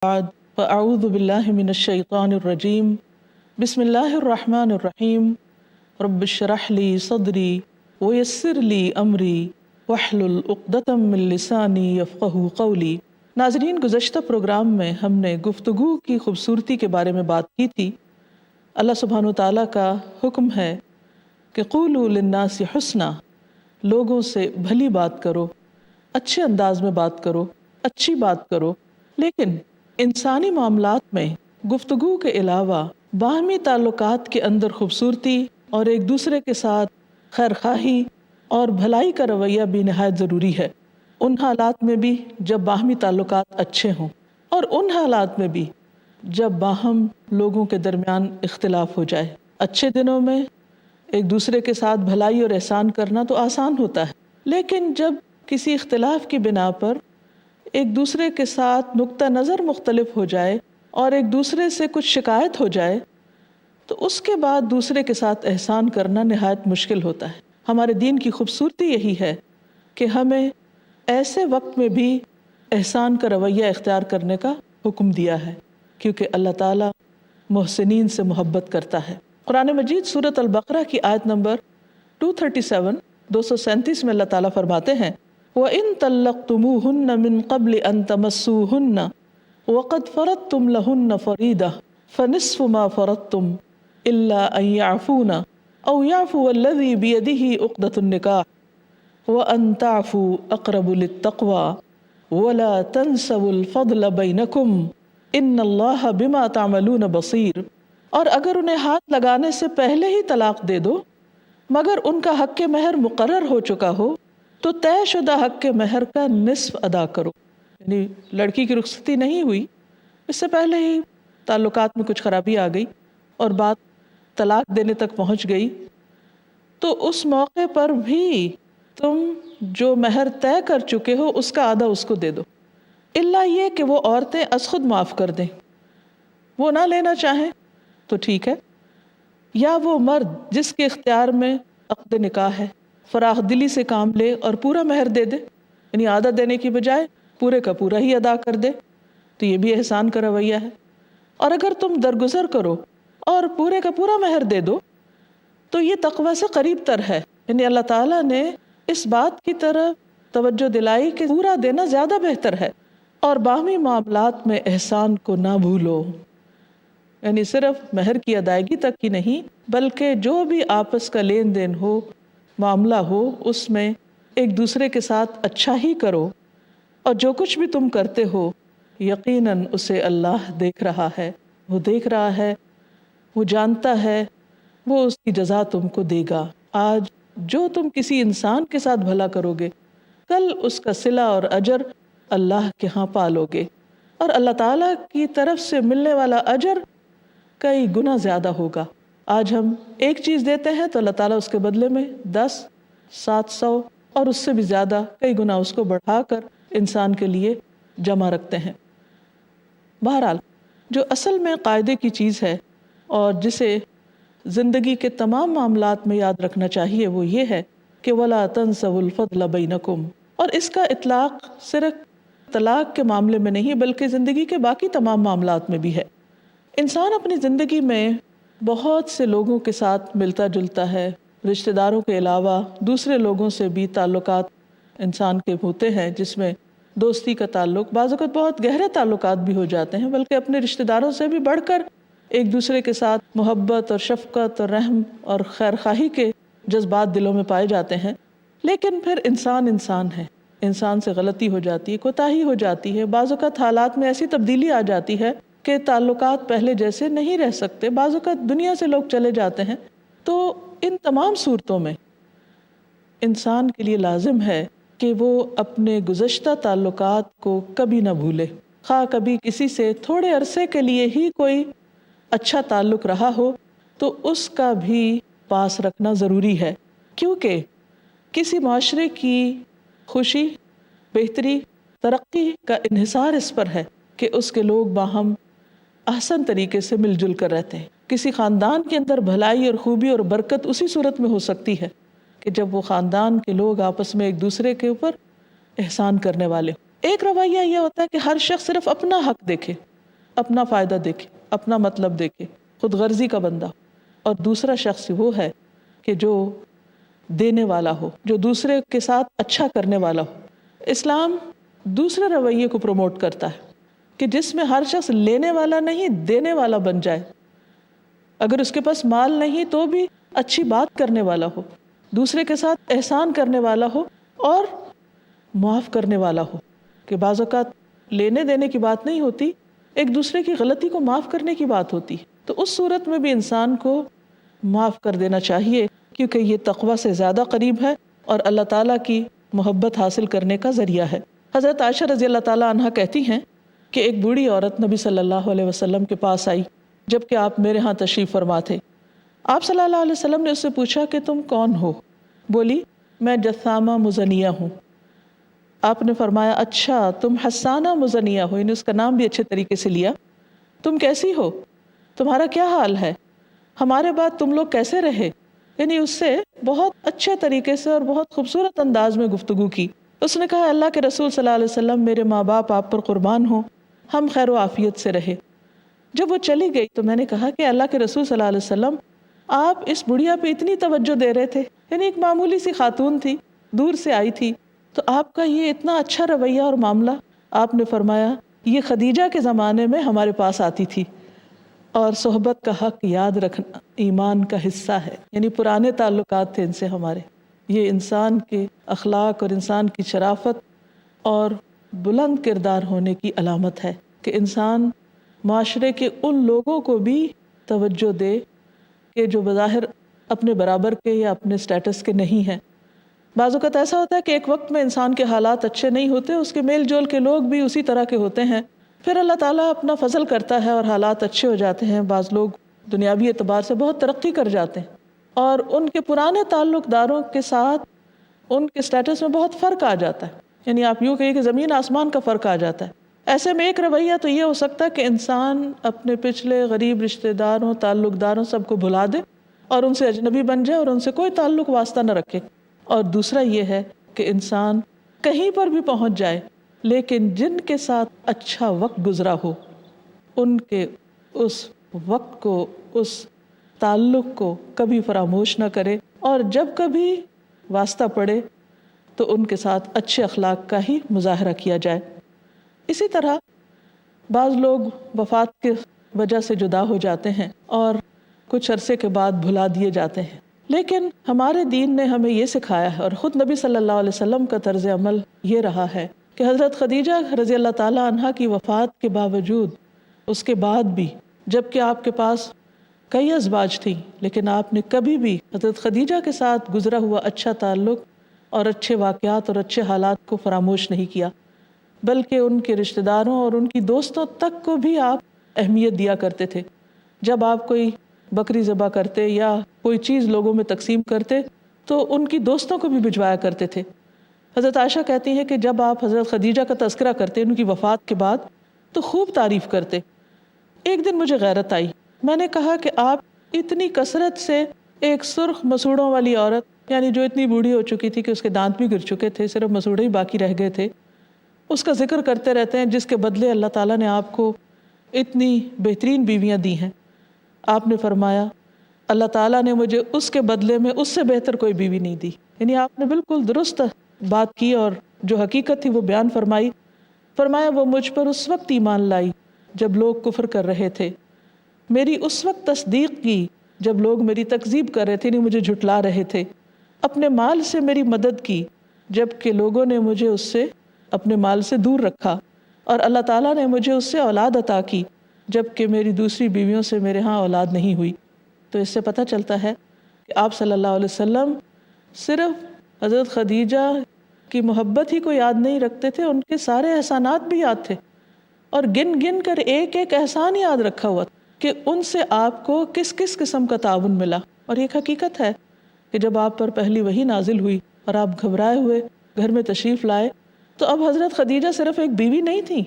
بعد فاعوذ باللہ من الشیطان الرجیم بسم اللہ الرحمن الرحیم رب اشرح لی صدری ویسر لی امری واحلل عقدۃ من لسانی یفقہوا قولی۔ ناظرین، گزشتہ پروگرام میں ہم نے گفتگو کی خوبصورتی کے بارے میں بات کی تھی۔ اللہ سبحانہ وتعالیٰ کا حکم ہے کہ قولوا للناس حسنا، لوگوں سے بھلی بات کرو، اچھے انداز میں بات کرو، اچھی بات کرو۔ لیکن انسانی معاملات میں گفتگو کے علاوہ باہمی تعلقات کے اندر خوبصورتی اور ایک دوسرے کے ساتھ خیر خواہی اور بھلائی کا رویہ بھی نہایت ضروری ہے، ان حالات میں بھی جب باہمی تعلقات اچھے ہوں، اور ان حالات میں بھی جب باہم لوگوں کے درمیان اختلاف ہو جائے۔ اچھے دنوں میں ایک دوسرے کے ساتھ بھلائی اور احسان کرنا تو آسان ہوتا ہے، لیکن جب کسی اختلاف کی بنا پر ایک دوسرے کے ساتھ نقطہ نظر مختلف ہو جائے اور ایک دوسرے سے کچھ شکایت ہو جائے تو اس کے بعد دوسرے کے ساتھ احسان کرنا نہایت مشکل ہوتا ہے۔ ہمارے دین کی خوبصورتی یہی ہے کہ ہمیں ایسے وقت میں بھی احسان کا رویہ اختیار کرنے کا حکم دیا ہے، کیونکہ اللہ تعالیٰ محسنین سے محبت کرتا ہے۔ قرآن مجید سورۃ البقرہ کی آیت نمبر 237 میں اللہ تعالیٰ فرماتے ہیں وَإِن طَلَّقْتُمُوهُنَّ مِن قَبْلِ أَن تَمَسُّوهُنَّ وَقَدْ فَرَضْتُمْ لَهُنَّ فَرِيضَةً فَنِصْفُ مَا فَرَضْتُمْ إِلَّا أَن يَعْفُونَ أَوْ يَعْفُوَ الَّذِي بِيَدِهِ عُقْدَةُ النِّكَاحِ وَأَن تَعْفُوا أَقْرَبُ لِلتَّقْوَى وَلَا تَنْسَوُا الْفَضْلَ بَيْنَكُمْ إِنَّ اللَّهَ بِمَا تَعْمَلُونَ بَصِيرٌ۔ اور اگر انہیں ہاتھ لگانے سے پہلے ہی طلاق دے دو مگر ان کا حق مہر مقرر ہو چکا ہو تو طے شدہ حق مہر کا نصف ادا کرو۔ یعنی لڑکی کی رخصتی نہیں ہوئی، اس سے پہلے ہی تعلقات میں کچھ خرابی آ گئی اور بات طلاق دینے تک پہنچ گئی، تو اس موقع پر بھی تم جو مہر طے کر چکے ہو اس کا آدھا اس کو دے دو، الا یہ کہ وہ عورتیں از خود معاف کر دیں، وہ نہ لینا چاہیں تو ٹھیک ہے، یا وہ مرد جس کے اختیار میں عقد نکاح ہے فراخ دلی سے کام لے اور پورا مہر دے دے، یعنی آدھا دینے کی بجائے پورے کا پورا ہی ادا کر دے، تو یہ بھی احسان کا رویہ ہے۔ اور اگر تم درگزر کرو اور پورے کا پورا مہر دے دو تو یہ تقوی سے قریب تر ہے، یعنی اللہ تعالیٰ نے اس بات کی طرف توجہ دلائی کہ پورا دینا زیادہ بہتر ہے۔ اور باہمی معاملات میں احسان کو نہ بھولو، یعنی صرف مہر کی ادائیگی تک ہی نہیں بلکہ جو بھی آپس کا لین دین ہو، معاملہ ہو، اس میں ایک دوسرے کے ساتھ اچھا ہی کرو، اور جو کچھ بھی تم کرتے ہو یقیناً اسے اللہ دیکھ رہا ہے، وہ دیکھ رہا ہے، وہ جانتا ہے، وہ اس کی جزا تم کو دے گا۔ آج جو تم کسی انسان کے ساتھ بھلا کرو گے کل اس کا صلہ اور اجر اللہ کے ہاں پالو گے، اور اللہ تعالیٰ کی طرف سے ملنے والا اجر کئی گنا زیادہ ہوگا۔ آج ہم ایک چیز دیتے ہیں تو اللہ تعالیٰ اس کے بدلے میں 10، 700 اور اس سے بھی زیادہ کئی گنا اس کو بڑھا کر انسان کے لیے جمع رکھتے ہیں۔ بہرحال جو اصل میں قاعدے کی چیز ہے اور جسے زندگی کے تمام معاملات میں یاد رکھنا چاہیے وہ یہ ہے کہ وَلَا تَنْسَوُا الْفَضْلَ بَيْنَكُمْ، اور اس کا اطلاق صرف طلاق کے معاملے میں نہیں بلکہ زندگی کے باقی تمام معاملات میں بھی ہے۔ انسان اپنی زندگی میں بہت سے لوگوں کے ساتھ ملتا جلتا ہے، رشتہ داروں کے علاوہ دوسرے لوگوں سے بھی تعلقات انسان کے ہوتے ہیں، جس میں دوستی کا تعلق، بعض اوقات بہت گہرے تعلقات بھی ہو جاتے ہیں، بلکہ اپنے رشتہ داروں سے بھی بڑھ کر ایک دوسرے کے ساتھ محبت اور شفقت اور رحم اور خیر خواہی کے جذبات دلوں میں پائے جاتے ہیں۔ لیکن پھر انسان ہے، انسان سے غلطی ہو جاتی ہے، کوتاہی ہو جاتی ہے، بعض اوقات حالات میں ایسی تبدیلی آ جاتی ہے کہ تعلقات پہلے جیسے نہیں رہ سکتے، بعض اوقات دنیا سے لوگ چلے جاتے ہیں۔ تو ان تمام صورتوں میں انسان کے لیے لازم ہے کہ وہ اپنے گزشتہ تعلقات کو کبھی نہ بھولے، خواہ کبھی کسی سے تھوڑے عرصے کے لیے ہی کوئی اچھا تعلق رہا ہو تو اس کا بھی پاس رکھنا ضروری ہے، کیونکہ کسی معاشرے کی خوشی، بہتری، ترقی کا انحصار اس پر ہے کہ اس کے لوگ باہم احسن طریقے سے مل جل کر رہتے ہیں۔ کسی خاندان کے اندر بھلائی اور خوبی اور برکت اسی صورت میں ہو سکتی ہے کہ جب وہ خاندان کے لوگ آپس میں ایک دوسرے کے اوپر احسان کرنے والے ہوں۔ ایک رویہ یہ ہوتا ہے کہ ہر شخص صرف اپنا حق دیکھے، اپنا فائدہ دیکھے، اپنا مطلب دیکھے، خود غرضی کا بندہ، اور دوسرا شخص وہ ہے کہ جو دینے والا ہو، جو دوسرے کے ساتھ اچھا کرنے والا ہو۔ اسلام دوسرے رویے کو پروموٹ کرتا ہے کہ جس میں ہر شخص لینے والا نہیں، دینے والا بن جائے۔ اگر اس کے پاس مال نہیں تو بھی اچھی بات کرنے والا ہو، دوسرے کے ساتھ احسان کرنے والا ہو اور معاف کرنے والا ہو، کہ بعض اوقات لینے دینے کی بات نہیں ہوتی، ایک دوسرے کی غلطی کو معاف کرنے کی بات ہوتی، تو اس صورت میں بھی انسان کو معاف کر دینا چاہیے، کیونکہ یہ تقوی سے زیادہ قریب ہے اور اللہ تعالیٰ کی محبت حاصل کرنے کا ذریعہ ہے۔ حضرت عائشہ رضی اللہ تعالیٰ عنہا کہتی ہیں کہ ایک بوڑھی عورت نبی صلی اللہ علیہ وسلم کے پاس آئی جبکہ آپ میرے ہاں تشریف فرما تھے۔ آپ صلی اللہ علیہ وسلم نے اس سے پوچھا کہ تم کون ہو؟ بولی میں جثامہ مزنیہ ہوں۔ آپ نے فرمایا اچھا تم حسانہ مزنیہ ہو، یعنی اس کا نام بھی اچھے طریقے سے لیا۔ تم کیسی ہو؟ تمہارا کیا حال ہے؟ ہمارے بعد تم لوگ کیسے رہے؟ یعنی اس سے بہت اچھے طریقے سے اور بہت خوبصورت انداز میں گفتگو کی۔ اس نے کہا اللہ کے رسول صلی اللہ علیہ وسلم میرے ماں باپ آپ پر قربان ہوں، ہم خیر و عافیت سے رہے۔ جب وہ چلی گئی تو میں نے کہا کہ اللہ کے رسول صلی اللہ علیہ وسلم آپ اس بڑھیا پہ اتنی توجہ دے رہے تھے، یعنی ایک معمولی سی خاتون تھی، دور سے آئی تھی، تو آپ کا یہ اتنا اچھا رویہ اور معاملہ۔ آپ نے فرمایا یہ خدیجہ کے زمانے میں ہمارے پاس آتی تھی، اور صحبت کا حق یاد رکھنا ایمان کا حصہ ہے، یعنی پرانے تعلقات تھے ان سے ہمارے۔ یہ انسان کے اخلاق اور انسان کی شرافت اور بلند کردار ہونے کی علامت ہے کہ انسان معاشرے کے ان لوگوں کو بھی توجہ دے کہ جو بظاہر اپنے برابر کے یا اپنے سٹیٹس کے نہیں ہیں۔ بعض اوقات ایسا ہوتا ہے کہ ایک وقت میں انسان کے حالات اچھے نہیں ہوتے، اس کے میل جول کے لوگ بھی اسی طرح کے ہوتے ہیں، پھر اللہ تعالیٰ اپنا فضل کرتا ہے اور حالات اچھے ہو جاتے ہیں۔ بعض لوگ دنیاوی اعتبار سے بہت ترقی کر جاتے ہیں اور ان کے پرانے تعلق داروں کے ساتھ ان کے سٹیٹس میں بہت فرق آ جاتا ہے، یعنی آپ یوں کہیے کہ زمین آسمان کا فرق آ جاتا ہے۔ ایسے میں ایک رویہ تو یہ ہو سکتا ہے کہ انسان اپنے پچھلے غریب رشتہ داروں، تعلق داروں سب کو بھلا دے اور ان سے اجنبی بن جائے اور ان سے کوئی تعلق واسطہ نہ رکھے، اور دوسرا یہ ہے کہ انسان کہیں پر بھی پہنچ جائے لیکن جن کے ساتھ اچھا وقت گزرا ہو ان کے اس وقت کو، اس تعلق کو کبھی فراموش نہ کرے، اور جب کبھی واسطہ پڑے تو ان کے ساتھ اچھے اخلاق کا ہی مظاہرہ کیا جائے۔ اسی طرح بعض لوگ وفات کے وجہ سے جدا ہو جاتے ہیں اور کچھ عرصے کے بعد بھلا دیے جاتے ہیں، لیکن ہمارے دین نے ہمیں یہ سکھایا ہے اور خود نبی صلی اللہ علیہ وسلم کا طرز عمل یہ رہا ہے کہ حضرت خدیجہ رضی اللہ تعالیٰ عنہا کی وفات کے باوجود، اس کے بعد بھی جبکہ آپ کے پاس کئی ازواج تھیں، لیکن آپ نے کبھی بھی حضرت خدیجہ کے ساتھ گزرا ہوا اچھا تعلق اور اچھے واقعات اور اچھے حالات کو فراموش نہیں کیا، بلکہ ان کے رشتہ داروں اور ان کی دوستوں تک کو بھی آپ اہمیت دیا کرتے تھے۔ جب آپ کوئی بکری ذبح کرتے یا کوئی چیز لوگوں میں تقسیم کرتے تو ان کی دوستوں کو بھی بھجوایا کرتے تھے۔ حضرت عائشہ کہتی ہیں کہ جب آپ حضرت خدیجہ کا تذکرہ کرتے ان کی وفات کے بعد تو خوب تعریف کرتے۔ ایک دن مجھے غیرت آئی، میں نے کہا کہ آپ اتنی کثرت سے ایک سرخ مسوڑوں والی عورت، یعنی جو اتنی بوڑھی ہو چکی تھی کہ اس کے دانت بھی گر چکے تھے، صرف مسوڑے ہی باقی رہ گئے تھے، اس کا ذکر کرتے رہتے ہیں جس کے بدلے اللہ تعالیٰ نے آپ کو اتنی بہترین بیویاں دی ہیں۔ آپ نے فرمایا اللہ تعالیٰ نے مجھے اس کے بدلے میں اس سے بہتر کوئی بیوی نہیں دی، یعنی آپ نے بالکل درست بات کی اور جو حقیقت تھی وہ بیان فرمائی۔ فرمایا وہ مجھ پر اس وقت ایمان لائی جب لوگ کفر کر رہے تھے، میری اس وقت تصدیق کی جب لوگ میری تکذیب کر رہے تھے، نہیں مجھے جھٹلا رہے تھے، اپنے مال سے میری مدد کی جب کہ لوگوں نے مجھے اس سے اپنے مال سے دور رکھا، اور اللہ تعالیٰ نے مجھے اس سے اولاد عطا کی جب کہ میری دوسری بیویوں سے میرے ہاں اولاد نہیں ہوئی۔ تو اس سے پتہ چلتا ہے کہ آپ صلی اللہ علیہ وسلم صرف حضرت خدیجہ کی محبت ہی کو یاد نہیں رکھتے تھے، ان کے سارے احسانات بھی یاد تھے، اور گن گن کر ایک ایک احسان یاد رکھا ہوا کہ ان سے آپ کو کس کس قسم کا تعاون ملا۔ اور یہ حقیقت ہے کہ جب آپ پر پہلی وحی نازل ہوئی اور آپ گھبرائے ہوئے گھر میں تشریف لائے تو اب حضرت خدیجہ صرف ایک بیوی نہیں تھی،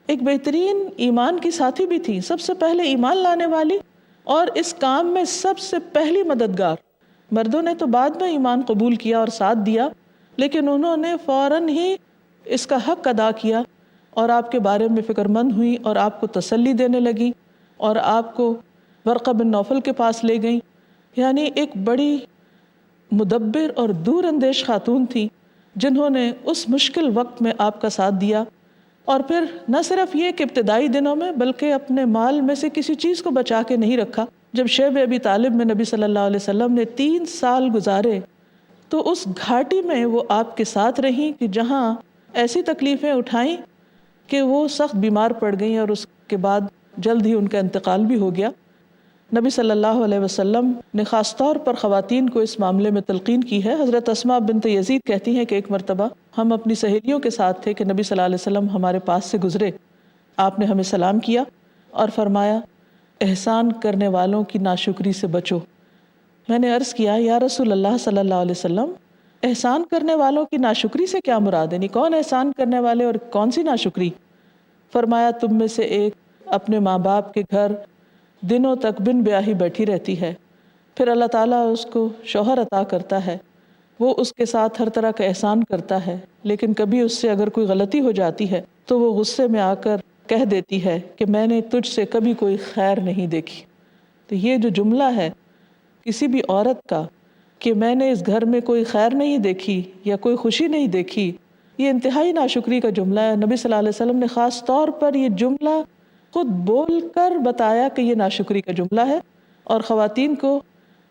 ایک بہترین ایمان کی ساتھی بھی تھی، سب سے پہلے ایمان لانے والی اور اس کام میں سب سے پہلی مددگار۔ مردوں نے تو بعد میں ایمان قبول کیا اور ساتھ دیا، لیکن انہوں نے فوراً ہی اس کا حق ادا کیا اور آپ کے بارے میں فکر مند ہوئیں اور آپ کو تسلی دینے لگیں اور آپ کو ورقہ بن نوفل کے پاس لے گئیں. یعنی ایک بڑی مدبر اور دور اندیش خاتون تھی جنہوں نے اس مشکل وقت میں آپ کا ساتھ دیا. اور پھر نہ صرف یہ کہ ابتدائی دنوں میں بلکہ اپنے مال میں سے کسی چیز کو بچا کے نہیں رکھا. جب شیب ابی طالب میں نبی صلی اللہ علیہ وسلم نے 3 سال گزارے تو اس گھاٹی میں وہ آپ کے ساتھ رہیں کہ جہاں ایسی تکلیفیں اٹھائیں کہ وہ سخت بیمار پڑ گئیں اور اس کے بعد جلد ہی ان کا انتقال بھی ہو گیا. نبی صلی اللہ علیہ وسلم نے خاص طور پر خواتین کو اس معاملے میں تلقین کی ہے. حضرت اسماء بنت یزید کہتی ہیں کہ ایک مرتبہ ہم اپنی سہیلیوں کے ساتھ تھے کہ نبی صلی اللہ علیہ وسلم ہمارے پاس سے گزرے. آپ نے ہمیں سلام کیا اور فرمایا احسان کرنے والوں کی ناشکری سے بچو. میں نے عرض کیا یا رسول اللہ صلی اللہ علیہ وسلم احسان کرنے والوں کی ناشکری سے کیا مراد ہے؟ یعنی کون احسان کرنے والے اور کون سی ناشکری؟ فرمایا تم میں سے ایک اپنے ماں باپ کے گھر دنوں تک بن بیاہی بیٹھی رہتی ہے، پھر اللہ تعالیٰ اس کو شوہر عطا کرتا ہے، وہ اس کے ساتھ ہر طرح کا احسان کرتا ہے، لیکن کبھی اس سے اگر کوئی غلطی ہو جاتی ہے تو وہ غصے میں آ کر کہہ دیتی ہے کہ میں نے تجھ سے کبھی کوئی خیر نہیں دیکھی. تو یہ جو جملہ ہے کسی بھی عورت کا کہ میں نے اس گھر میں کوئی خیر نہیں دیکھی یا کوئی خوشی نہیں دیکھی، یہ انتہائی ناشکری کا جملہ ہے. نبی صلی اللہ علیہ وسلم نے خاص طور پر یہ جملہ خود بول کر بتایا کہ یہ ناشکری کا جملہ ہے اور خواتین کو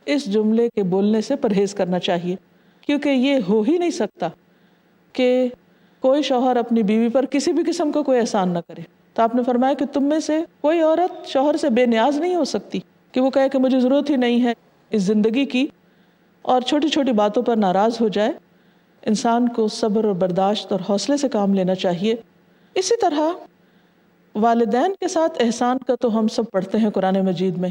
اس جملے کے بولنے سے پرہیز کرنا چاہیے، کیونکہ یہ ہو ہی نہیں سکتا کہ کوئی شوہر اپنی بیوی پر کسی بھی قسم کا کوئی احسان نہ کرے. تو آپ نے فرمایا کہ تم میں سے کوئی عورت شوہر سے بے نیاز نہیں ہو سکتی کہ وہ کہے کہ مجھے ضرورت ہی نہیں ہے اس زندگی کی اور چھوٹی چھوٹی باتوں پر ناراض ہو جائے. انسان کو صبر اور برداشت اور حوصلے سے کام لینا چاہیے. اسی طرح والدین کے ساتھ احسان کا تو ہم سب پڑھتے ہیں قرآن مجید میں،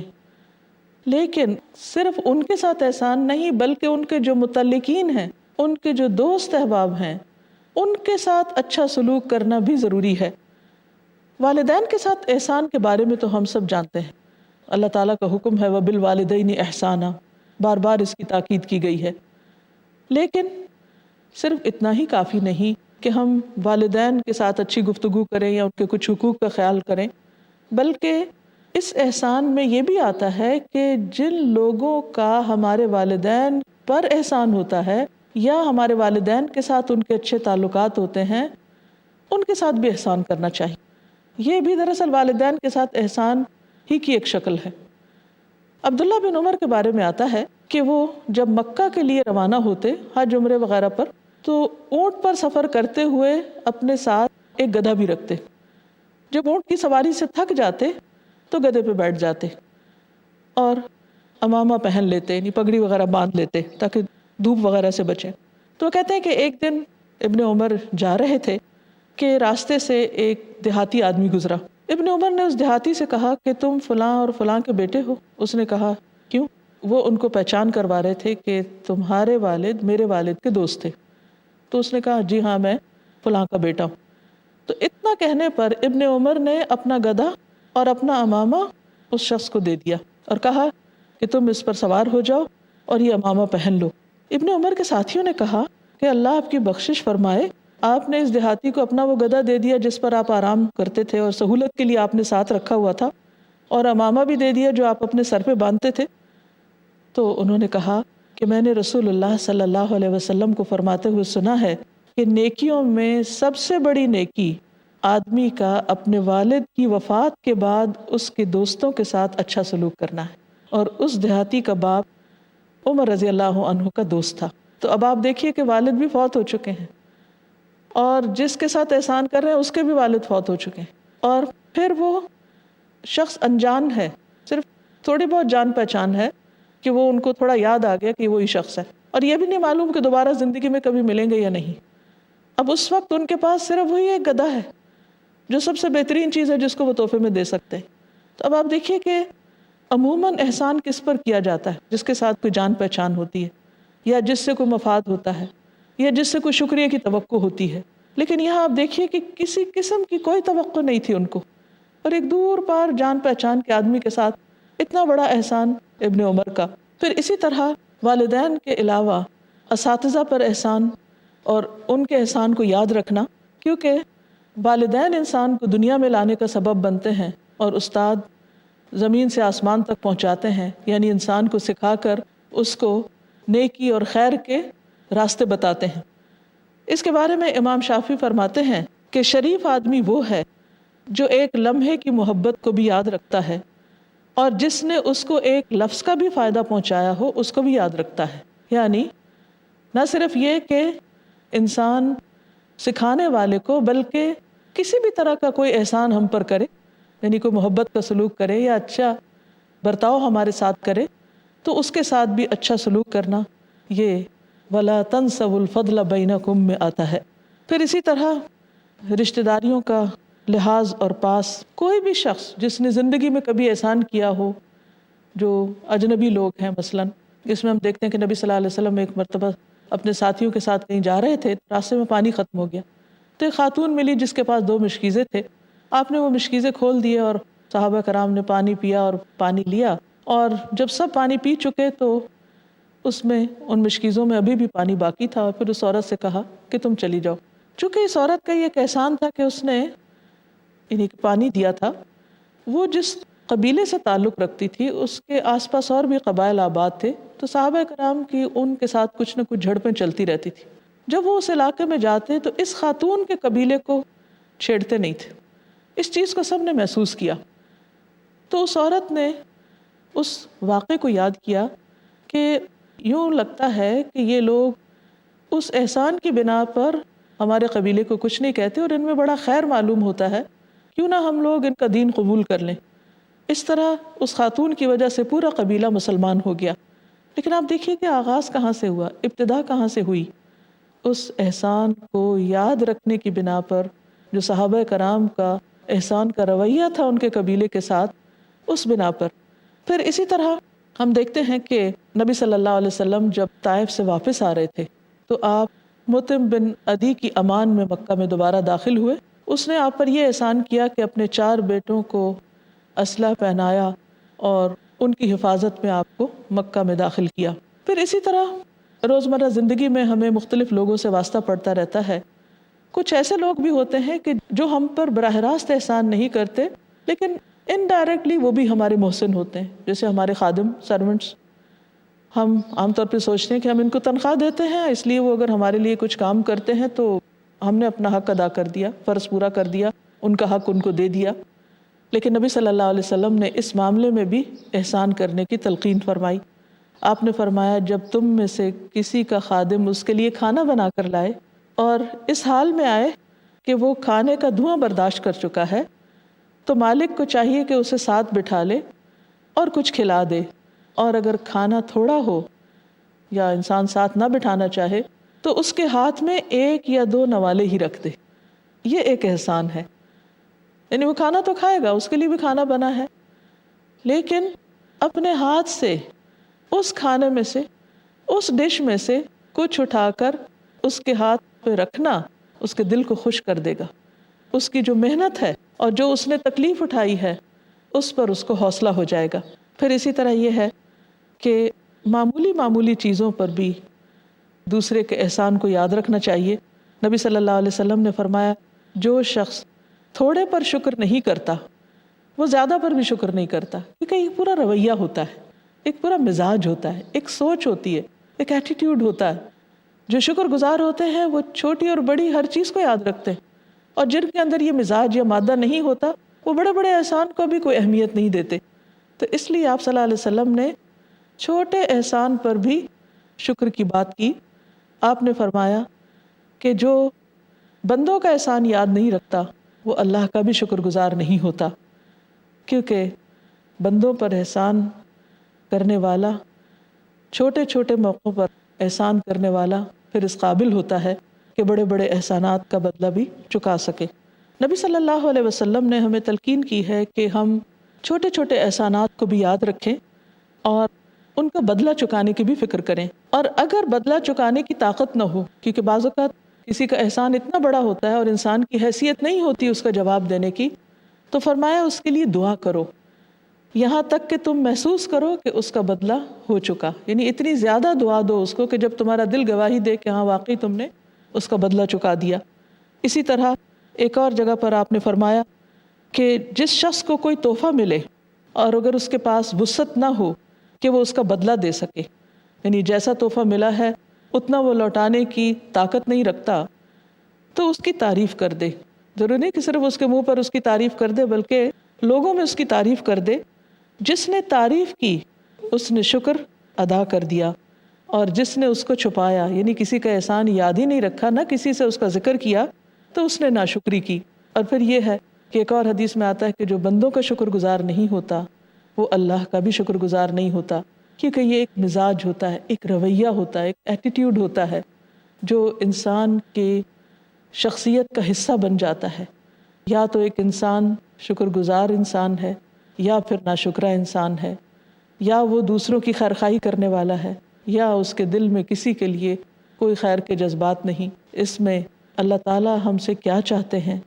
لیکن صرف ان کے ساتھ احسان نہیں بلکہ ان کے جو متعلقین ہیں، ان کے جو دوست احباب ہیں، ان کے ساتھ اچھا سلوک کرنا بھی ضروری ہے. والدین کے ساتھ احسان کے بارے میں تو ہم سب جانتے ہیں، اللہ تعالیٰ کا حکم ہے وَبِالْوَالِدَيْنِ احسانا، بار بار اس کی تاکید کی گئی ہے. لیکن صرف اتنا ہی کافی نہیں کہ ہم والدین کے ساتھ اچھی گفتگو کریں یا ان کے کچھ حقوق کا خیال کریں، بلکہ اس احسان میں یہ بھی آتا ہے کہ جن لوگوں کا ہمارے والدین پر احسان ہوتا ہے یا ہمارے والدین کے ساتھ ان کے اچھے تعلقات ہوتے ہیں ان کے ساتھ بھی احسان کرنا چاہیے. یہ بھی دراصل والدین کے ساتھ احسان ہی کی ایک شکل ہے. عبداللہ بن عمر کے بارے میں آتا ہے کہ وہ جب مکہ کے لیے روانہ ہوتے حج عمرے وغیرہ پر تو اونٹ پر سفر کرتے ہوئے اپنے ساتھ ایک گدھا بھی رکھتے. جب اونٹ کی سواری سے تھک جاتے تو گدھے پہ بیٹھ جاتے اور امامہ پہن لیتے، یعنی پگڑی وغیرہ باندھ لیتے تاکہ دھوپ وغیرہ سے بچیں. تو وہ کہتے ہیں کہ ایک دن ابن عمر جا رہے تھے کہ راستے سے ایک دیہاتی آدمی گزرا. ابن عمر نے اس دیہاتی سے کہا کہ تم فلاں اور فلاں کے بیٹے ہو؟ اس نے کہا کیوں؟ وہ ان کو پہچان کروا رہے تھے کہ تمہارے والد میرے والد کے دوست تھے. تو اس نے کہا جی ہاں میں فلاں کا بیٹا ہوں. تو اتنا کہنے پر ابن عمر نے اپنا گدھا اور اپنا امامہ اس شخص کو دے دیا اور کہا کہ تم اس پر سوار ہو جاؤ اور یہ امامہ پہن لو. ابن عمر کے ساتھیوں نے کہا کہ اللہ آپ کی بخشش فرمائے، آپ نے اس دیہاتی کو اپنا وہ گدھا دے دیا جس پر آپ آرام کرتے تھے اور سہولت کے لیے آپ نے ساتھ رکھا ہوا تھا، اور امامہ بھی دے دیا جو آپ اپنے سر پہ باندھتے تھے. تو انہوں نے کہا کہ میں نے رسول اللہ صلی اللہ علیہ وسلم کو فرماتے ہوئے سنا ہے کہ نیکیوں میں سب سے بڑی نیکی آدمی کا اپنے والد کی وفات کے بعد اس کے دوستوں کے ساتھ اچھا سلوک کرنا ہے. اور اس دیہاتی کا باپ عمر رضی اللہ عنہ کا دوست تھا. تو اب آپ دیکھیے کہ والد بھی فوت ہو چکے ہیں اور جس کے ساتھ احسان کر رہے ہیں اس کے بھی والد فوت ہو چکے ہیں، اور پھر وہ شخص انجان ہے، صرف تھوڑی بہت جان پہچان ہے کہ وہ ان کو تھوڑا یاد آ گیا کہ وہی شخص ہے، اور یہ بھی نہیں معلوم کہ دوبارہ زندگی میں کبھی ملیں گے یا نہیں. اب اس وقت ان کے پاس صرف وہی ایک گدھا ہے جو سب سے بہترین چیز ہے جس کو وہ تحفے میں دے سکتے ہیں. تو اب آپ دیکھیے کہ عموماً احسان کس پر کیا جاتا ہے؟ جس کے ساتھ کوئی جان پہچان ہوتی ہے یا جس سے کوئی مفاد ہوتا ہے یا جس سے کوئی شکریہ کی توقع ہوتی ہے. لیکن یہاں آپ دیکھیے کہ کسی قسم کی کوئی توقع نہیں تھی ان کو، اور ایک دور پار جان پہچان کے آدمی کے ساتھ اتنا بڑا احسان ابن عمر کا. پھر اسی طرح والدین کے علاوہ اساتذہ پر احسان اور ان کے احسان کو یاد رکھنا، کیونکہ والدین انسان کو دنیا میں لانے کا سبب بنتے ہیں اور استاد زمین سے آسمان تک پہنچاتے ہیں، یعنی انسان کو سکھا کر اس کو نیکی اور خیر کے راستے بتاتے ہیں۔ اس کے بارے میں امام شافعی فرماتے ہیں کہ شریف آدمی وہ ہے جو ایک لمحے کی محبت کو بھی یاد رکھتا ہے اور جس نے اس کو ایک لفظ کا بھی فائدہ پہنچایا ہو اس کو بھی یاد رکھتا ہے۔ یعنی نہ صرف یہ کہ انسان سکھانے والے کو، بلکہ کسی بھی طرح کا کوئی احسان ہم پر کرے، یعنی کوئی محبت کا سلوک کرے یا اچھا برتاؤ ہمارے ساتھ کرے تو اس کے ساتھ بھی اچھا سلوک کرنا، یہ وَلَا تَنْسَوُا الْفَضْلَ بَيْنَكُمْ میں آتا ہے۔ پھر اسی طرح رشتہ داریوں کا لحاظ اور پاس، کوئی بھی شخص جس نے زندگی میں کبھی احسان کیا ہو، جو اجنبی لوگ ہیں مثلاً، اس میں ہم دیکھتے ہیں کہ نبی صلی اللہ علیہ وسلم ایک مرتبہ اپنے ساتھیوں کے ساتھ کہیں جا رہے تھے، راستے میں پانی ختم ہو گیا تو ایک خاتون ملی جس کے پاس 2 مشکیزیں تھے۔ آپ نے وہ مشکیزیں کھول دیے اور صحابہ کرام نے پانی پیا اور پانی لیا، اور جب سب پانی پی چکے تو اس میں ان مشکیزوں میں ابھی بھی پانی باقی تھا، اور پھر اس عورت سے کہا کہ تم چلی جاؤ۔ چونکہ اس عورت کا یہ ایک احسان تھا کہ اس نے یعنی پانی دیا تھا، وہ جس قبیلے سے تعلق رکھتی تھی اس کے آس پاس اور بھی قبائل آباد تھے، تو صحابہ کرام کی ان کے ساتھ کچھ نہ کچھ جھڑپیں چلتی رہتی تھی۔ جب وہ اس علاقے میں جاتے تو اس خاتون کے قبیلے کو چھیڑتے نہیں تھے۔ اس چیز کو سب نے محسوس کیا، تو اس عورت نے اس واقعے کو یاد کیا کہ یوں لگتا ہے کہ یہ لوگ اس احسان کی بنا پر ہمارے قبیلے کو کچھ نہیں کہتے اور ان میں بڑا خیر معلوم ہوتا ہے، کیوں نہ ہم لوگ ان کا دین قبول کر لیں۔ اس طرح اس خاتون کی وجہ سے پورا قبیلہ مسلمان ہو گیا۔ لیکن آپ دیکھیے کہ آغاز کہاں سے ہوا، ابتدا کہاں سے ہوئی؟ اس احسان کو یاد رکھنے کی بنا پر، جو صحابہ کرام کا احسان کا رویہ تھا ان کے قبیلے کے ساتھ، اس بنا پر۔ پھر اسی طرح ہم دیکھتے ہیں کہ نبی صلی اللہ علیہ وسلم جب طائف سے واپس آ رہے تھے تو آپ مطعم بن عدی کی امان میں مکہ میں دوبارہ داخل ہوئے۔ اس نے آپ پر یہ احسان کیا کہ اپنے 4 بیٹوں کو اسلحہ پہنایا اور ان کی حفاظت میں آپ کو مکہ میں داخل کیا۔ پھر اسی طرح روزمرہ زندگی میں ہمیں مختلف لوگوں سے واسطہ پڑتا رہتا ہے۔ کچھ ایسے لوگ بھی ہوتے ہیں کہ جو ہم پر براہ راست احسان نہیں کرتے لیکن انڈائریکٹلی وہ بھی ہمارے محسن ہوتے ہیں، جیسے ہمارے خادم، سرونٹس۔ ہم عام طور پہ سوچتے ہیں کہ ہم ان کو تنخواہ دیتے ہیں، اس لیے وہ اگر ہمارے لیے کچھ کام کرتے ہیں تو ہم نے اپنا حق ادا کر دیا، فرض پورا کر دیا، ان کا حق ان کو دے دیا۔ لیکن نبی صلی اللہ علیہ وسلم نے اس معاملے میں بھی احسان کرنے کی تلقین فرمائی۔ آپ نے فرمایا جب تم میں سے کسی کا خادم اس کے لیے کھانا بنا کر لائے اور اس حال میں آئے کہ وہ کھانے کا دھواں برداشت کر چکا ہے تو مالک کو چاہیے کہ اسے ساتھ بٹھا لے اور کچھ کھلا دے، اور اگر کھانا تھوڑا ہو یا انسان ساتھ نہ بٹھانا چاہے تو اس کے ہاتھ میں 1 یا 2 نوالے ہی رکھ دے۔ یہ ایک احسان ہے، یعنی وہ کھانا تو کھائے گا، اس کے لیے بھی کھانا بنا ہے، لیکن اپنے ہاتھ سے اس کھانے میں سے، اس ڈش میں سے کچھ اٹھا کر اس کے ہاتھ پہ رکھنا اس کے دل کو خوش کر دے گا۔ اس کی جو محنت ہے اور جو اس نے تکلیف اٹھائی ہے اس پر اس کو حوصلہ ہو جائے گا۔ پھر اسی طرح یہ ہے کہ معمولی چیزوں پر بھی دوسرے کے احسان کو یاد رکھنا چاہیے۔ نبی صلی اللہ علیہ وسلم نے فرمایا جو شخص تھوڑے پر شکر نہیں کرتا وہ زیادہ پر بھی شکر نہیں کرتا، کیونکہ ایک پورا رویہ ہوتا ہے، ایک پورا مزاج ہوتا ہے، ایک سوچ ہوتی ہے، ایک ایٹیٹیوڈ ہوتا ہے۔ جو شکر گزار ہوتے ہیں وہ چھوٹی اور بڑی ہر چیز کو یاد رکھتے ہیں، اور جن کے اندر یہ مزاج یا مادہ نہیں ہوتا وہ بڑے بڑے احسان کو بھی کوئی اہمیت نہیں دیتے۔ تو اس لیے آپ صلی اللہ علیہ وسلم نے چھوٹے احسان پر بھی شکر کی بات کی۔ آپ نے فرمایا کہ جو بندوں کا احسان یاد نہیں رکھتا وہ اللہ کا بھی شکر گزار نہیں ہوتا، کیونکہ بندوں پر احسان کرنے والا، چھوٹے چھوٹے موقعوں پر احسان کرنے والا پھر اس قابل ہوتا ہے کہ بڑے بڑے احسانات کا بدلہ بھی چکا سکے۔ نبی صلی اللہ علیہ وسلم نے ہمیں تلقین کی ہے کہ ہم چھوٹے چھوٹے احسانات کو بھی یاد رکھیں اور ان کا بدلہ چکانے کی بھی فکر کریں، اور اگر بدلہ چکانے کی طاقت نہ ہو، کیونکہ بعض اوقات کسی کا احسان اتنا بڑا ہوتا ہے اور انسان کی حیثیت نہیں ہوتی اس کا جواب دینے کی، تو فرمایا اس کے لیے دعا کرو یہاں تک کہ تم محسوس کرو کہ اس کا بدلہ ہو چکا، یعنی اتنی زیادہ دعا دو اس کو کہ جب تمہارا دل گواہی دے کہ ہاں واقعی تم نے اس کا بدلہ چکا دیا۔ اسی طرح ایک اور جگہ پر آپ نے فرمایا کہ جس شخص کو کوئی تحفہ ملے اور اگر اس کے پاس وسعت نہ ہو کہ وہ اس کا بدلہ دے سکے، یعنی جیسا تحفہ ملا ہے اتنا وہ لوٹانے کی طاقت نہیں رکھتا، تو اس کی تعریف کر دے. ضروری نہیں کہ صرف اس کے منہ پر اس کی تعریف کر دے، بلکہ لوگوں میں اس کی تعریف کر دے. جس نے تعریف کی اس نے شکر ادا کر دیا، اور جس نے اس کو چھپایا یعنی کسی کا احسان یاد ہی نہیں رکھا، نہ کسی سے اس کا ذکر کیا، تو اس نے ناشکری کی. اور پھر یہ ہے کہ ایک اور حدیث میں آتا ہے کہ جو بندوں کا شکر گزار نہیں ہوتا وہ اللہ کا بھی شکر گزار نہیں ہوتا، کیونکہ یہ ایک مزاج ہوتا ہے، ایک رویہ ہوتا ہے، ایک ایٹیٹیوڈ ہوتا ہے جو انسان کے شخصیت کا حصہ بن جاتا ہے. یا تو ایک انسان شکر گزار انسان ہے، یا پھر ناشکرہ انسان ہے، یا وہ دوسروں کی خیرخواہی کرنے والا ہے، یا اس کے دل میں کسی کے لیے کوئی خیر کے جذبات نہیں. اس میں اللہ تعالیٰ ہم سے کیا چاہتے ہیں،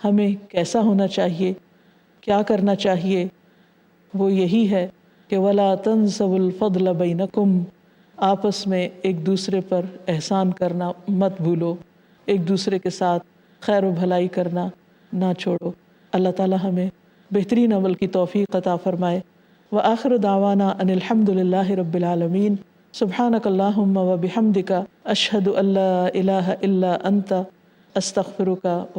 ہمیں کیسا ہونا چاہیے، کیا کرنا چاہیے، وہ یہی ہے کہ وَلَا تَنْسَوُا الْفَضْلَ بَيْنَكُمْ، آپس میں ایک دوسرے پر احسان کرنا مت بھولو، ایک دوسرے کے ساتھ خیر و بھلائی کرنا نہ چھوڑو. اللہ تعالیٰ ہمیں بہترین عمل کی توفیق عطا فرمائے. وآخر دعوانا ان الحمد للہ رب العالمین. سبحانک اللہم و بحمدک اشہد ان لا الہ الا انت استغفرک و